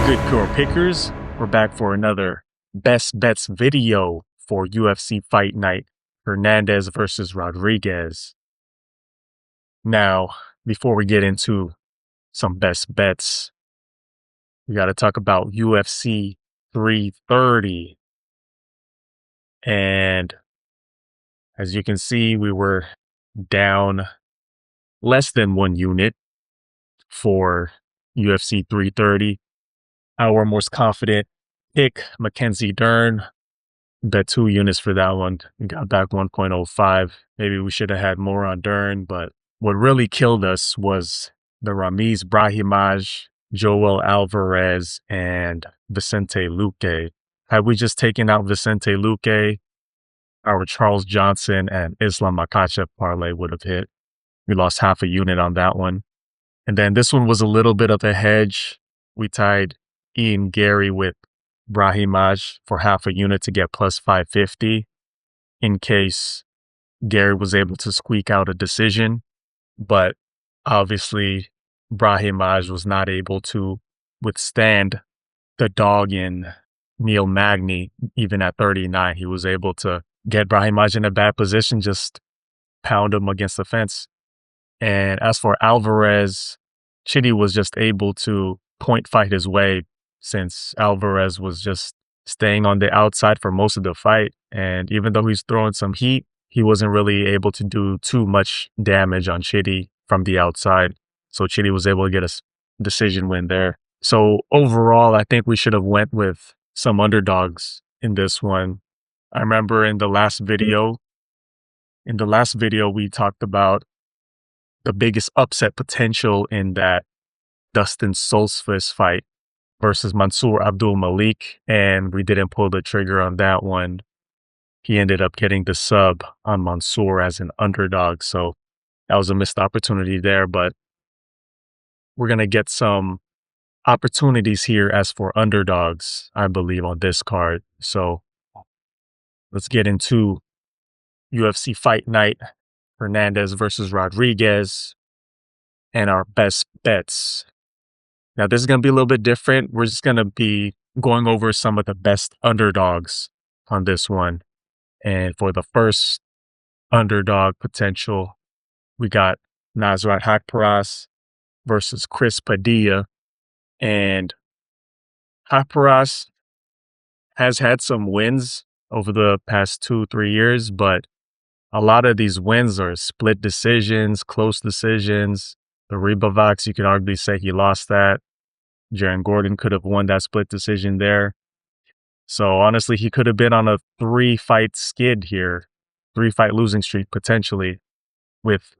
good, pure pickers? We're back for another best bets video for UFC Fight Night, Hernandez versus Rodrigues. Now, before we get into some best bets, we got to talk about UFC 330. And as you can see, we were down less than 1 unit for UFC 330. Our most confident pick, Mackenzie Dern, bet 2 units for that one. We got back 1.05. Maybe we should have had more on Dern, but what really killed us was the Ramiz Brahimaj, Joel Alvarez, and Vicente Luque. Had we just taken out Vicente Luque, our Charles Johnson and Islam Makhachev parlay would have hit. We lost half a unit on that one. And then this one was a little bit of a hedge. We tied Ian Gary with Brahimaj for half a unit to get plus 550 in case Gary was able to squeak out a decision. But obviously, Brahimaj was not able to withstand the dog in Neil Magny, even at 39. He was able to get Brahimaj in a bad position, just pound him against the fence. And as for Alvarez, Chidi was just able to point fight his way since Alvarez was just staying on the outside for most of the fight. And even though he's throwing some heat, he wasn't really able to do too much damage on Chidi from the outside. So Chidi was able to get a decision win there. So overall, I think we should have went with some underdogs in this one. I remember in the last video, we talked about the biggest upset potential in that Dustin Solsvis fight versus Mansour Abdul Malik, and we didn't pull the trigger on that one. He ended up getting the sub on Mansour as an underdog, so that was a missed opportunity there, but we're going to get some opportunities here as for underdogs, I believe, on this card. So let's get into UFC Fight Night, Hernandez versus Rodrigues, and our best bets. Now, this is going to be a little bit different. We're just going to be going over some of the best underdogs on this one. And for the first underdog potential, we got Nasrat Haqparast versus Chris Padilla. And Haqparast has had some wins over the past 2-3 years, but a lot of these wins are split decisions, close decisions. The Spivac, you can arguably say he lost that. Jaron Gordon could have won that split decision there. So honestly, he could have been on a 3-fight skid here, 3-fight losing streak potentially with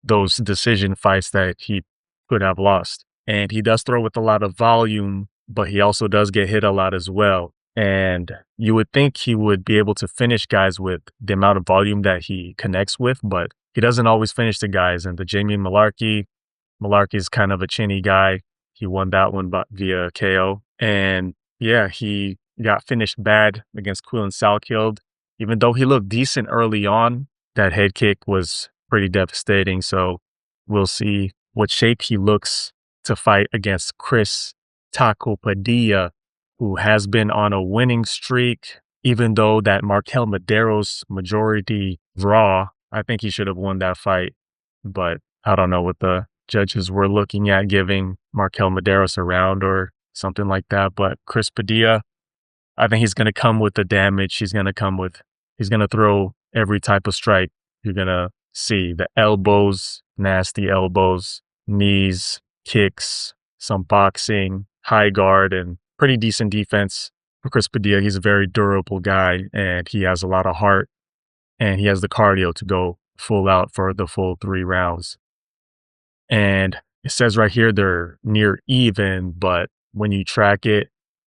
those decision fights that he could have lost. And he does throw with a lot of volume, but he also does get hit a lot as well. And you would think he would be able to finish guys with the amount of volume that he connects with, but he doesn't always finish the guys. And the Jamie Malarkey is kind of a chinny guy. He won that one via KO. And yeah, he got finished bad against Quillen Salkild. Even though he looked decent early on, that head kick was pretty devastating. So we'll see what shape he looks to fight against Chris Taco Padilla, who has been on a winning streak. Even though that MarQuel Mederos majority draw, I think he should have won that fight. But I don't know what the judges were looking at giving MarQuel Mederos a round or something like that. But Chris Padilla, I think he's going to come with the damage. He's going to throw every type of strike. You're going to see the elbows, nasty elbows, knees, kicks, some boxing, high guard, and pretty decent defense for Chris Padilla. He's a very durable guy, and he has a lot of heart, and he has the cardio to go full out for the full 3 rounds. And it says right here they're near even, but when you track it,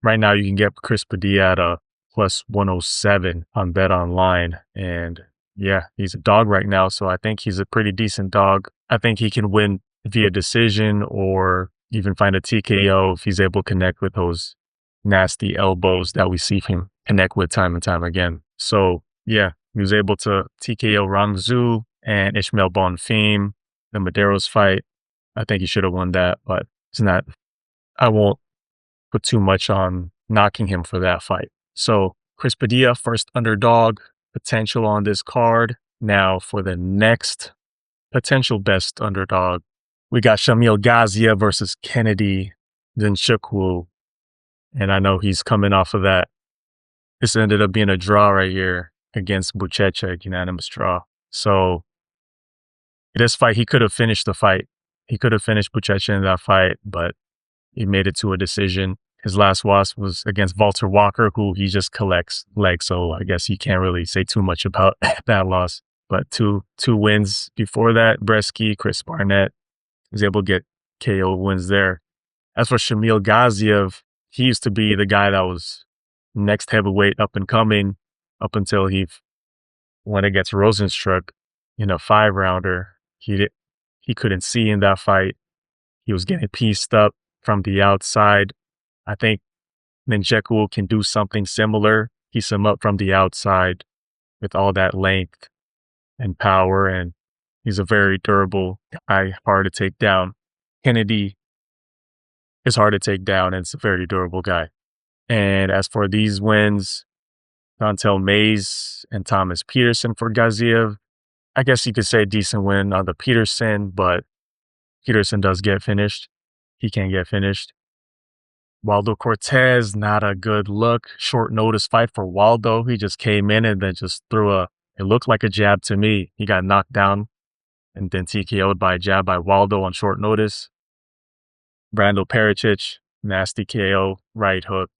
right now you can get Chris Padilla at a plus 107 on Bet Online. And yeah, he's a dog right now, so I think he's a pretty decent dog. I think he can win via decision or even find a TKO if he's able to connect with those nasty elbows that we see him connect with time and time again. So yeah, he was able to TKO Rangzu and Ishmael Bonfim. The Mederos fight, I think he should have won that, but it's not. I won't put too much on knocking him for that fight. So Chris Padilla, first underdog potential on this card. Now for the next potential best underdog, we got Shamil Gaziev versus Kennedy Nzechukwu. And I know he's coming off of that. This ended up being a draw right here against Buchecha, unanimous draw. So this fight, he could have finished the fight. He could have finished Buchecha in that fight, but he made it to a decision. His last loss was against Walter Walker, who he just collects legs. So I guess you can't really say too much about that loss. But two wins before that, Bresky, Chris Barnett was able to get KO wins there. As for Shamil Gaziev, he used to be the guy that was next heavyweight up and coming up until he went against Rosenstruck in a 5-rounder. He couldn't see in that fight. He was getting pieced up from the outside. I think Nzechukwu can do something similar, piece him up from the outside with all that length and power, and he's a very durable guy, hard to take down. Kennedy is hard to take down, and it's a very durable guy. And as for these wins, Dontel Mays and Thomas Peterson for Gaziev, I guess you could say a decent win on the Peterson, but Peterson does get finished. He can get finished. Waldo Cortez, not a good look. Short notice fight for Waldo. He just came in and then just it looked like a jab to me. He got knocked down and then TKO'd by a jab by Waldo on short notice. Brando Pericic, nasty KO, right hook.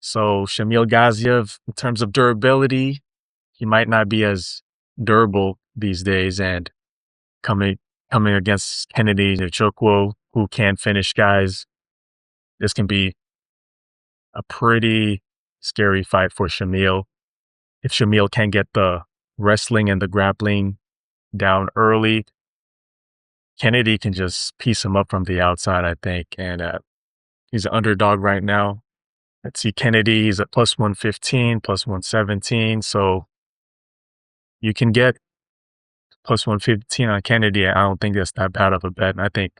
So Shamil Gaziev, in terms of durability, he might not be as durable these days, and coming against Kennedy Nzechukwu, who can finish guys, this can be a pretty scary fight for Shamil. If Shamil can get the wrestling and the grappling down early, Kennedy can just piece him up from the outside, I think. And he's an underdog right now. Let's see, Kennedy, he's at plus 115, plus 117. So you can get plus 115 on Kennedy. I don't think that's that bad of a bet. And I think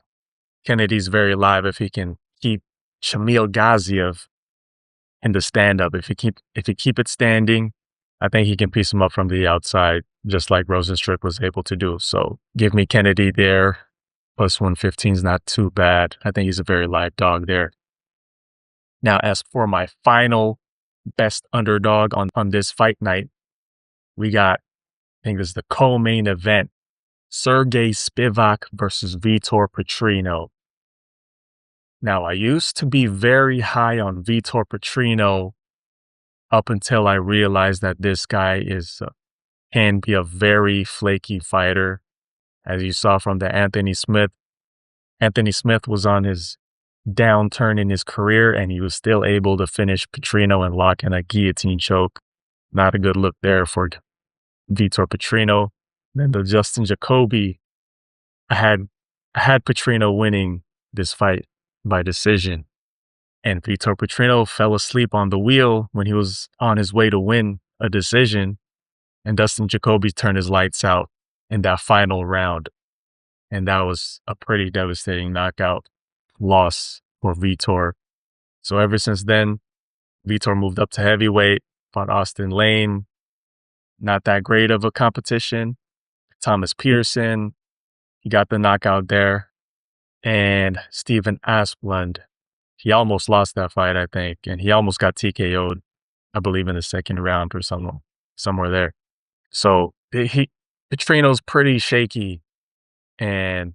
Kennedy's very live if he can keep Shamil Gaziev in the stand-up. If he keep it standing, I think he can piece him up from the outside, just like Rosenstruck was able to do. So give me Kennedy there. Plus 115 is not too bad. I think he's a very live dog there. Now, as for my final best underdog on this fight night, we got, I think this is the co-main event, Serghei Spivac versus Vitor Petrino. Now, I used to be very high on Vitor Petrino up until I realized that this guy can be a very flaky fighter. As you saw from the Anthony Smith was on his downturn in his career, and he was still able to finish Petrino and lock in a guillotine choke. Not a good look there for Vitor Petrino. Then the Justin Jacoby, I had Petrino winning this fight by decision, and Vitor Petrino fell asleep on the wheel when he was on his way to win a decision, and Dustin Jacoby turned his lights out in that final round, and that was a pretty devastating knockout loss for Vitor. So ever since then, Vitor moved up to heavyweight, fought Austin Lane, not that great of a competition. Thomas Peterson, he got the knockout there. And Stephen Asplund, he almost lost that fight, I think. And he almost got TKO'd, I believe, in the second round or somewhere there. So Petrino's pretty shaky. And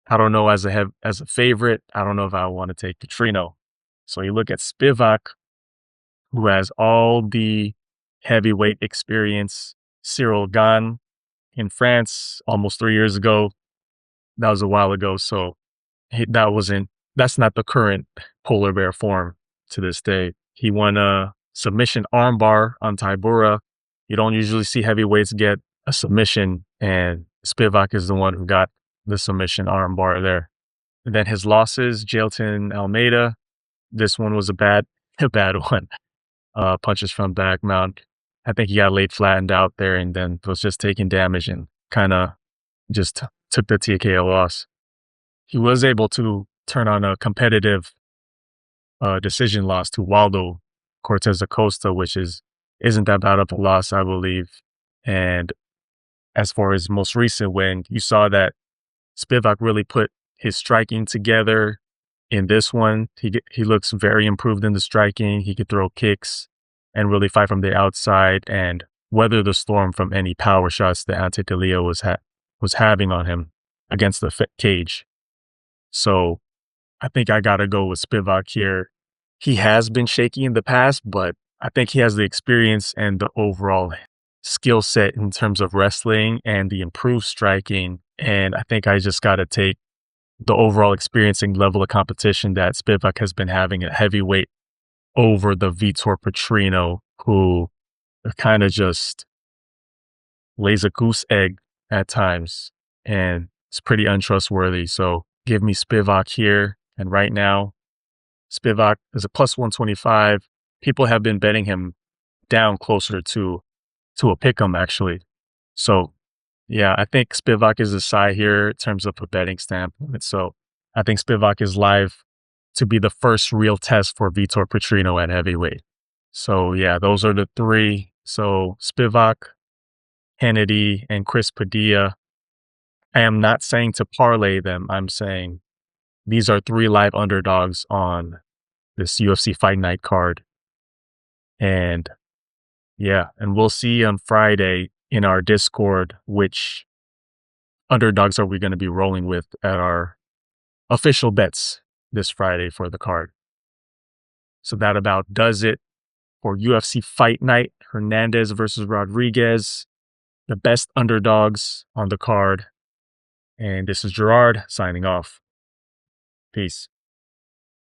I don't know, as a favorite, I don't know if I want to take Petrino. So you look at Spivac, who has all the heavyweight experience. Cyril Gane in France almost 3 years ago. That was a while ago. So that's not the current polar bear form to this day. He won a submission armbar on Tybura. You don't usually see heavyweights get a submission, and Spivac is the one who got the submission armbar there. And then his losses, Jailton Almeida. This one was a bad one. Punches from back mount. I think he got laid flattened out there and then was just taking damage and kind of just took the TKO loss. He was able to turn on a competitive decision loss to Waldo Cortez Acosta, which isn't that bad of a loss, I believe. And as far as most recent win, you saw that Spivac really put his striking together in this one. He looks very improved in the striking. He could throw kicks and really fight from the outside and weather the storm from any power shots that Ante DeLeo was having on him against the cage. So I think I gotta go with Spivac here. He has been shaky in the past, but I think he has the experience and the overall skill set in terms of wrestling and the improved striking. And I think I just gotta take the overall experience and level of competition that Spivac has been having at heavyweight over the Vitor Petrino, who kind of just lays a goose egg at times and it's pretty untrustworthy. So give me Spivac here. And right now, Spivac is a plus 125. People have been betting him down closer to a pick'em, actually. So, yeah, I think Spivac is a side here in terms of a betting standpoint. So I think Spivac is live to be the first real test for Vitor Petrino at heavyweight. So, yeah, those are the three. So Spivac, Kennedy, and Chris Padilla. I am not saying to parlay them. I'm saying these are three live underdogs on this UFC Fight Night card. And yeah, and we'll see on Friday in our Discord which underdogs are we going to be rolling with at our official bets this Friday for the card. So that about does it for UFC Fight Night. Hernandez versus Rodrigues, the best underdogs on the card. And this is Gerard signing off. Peace.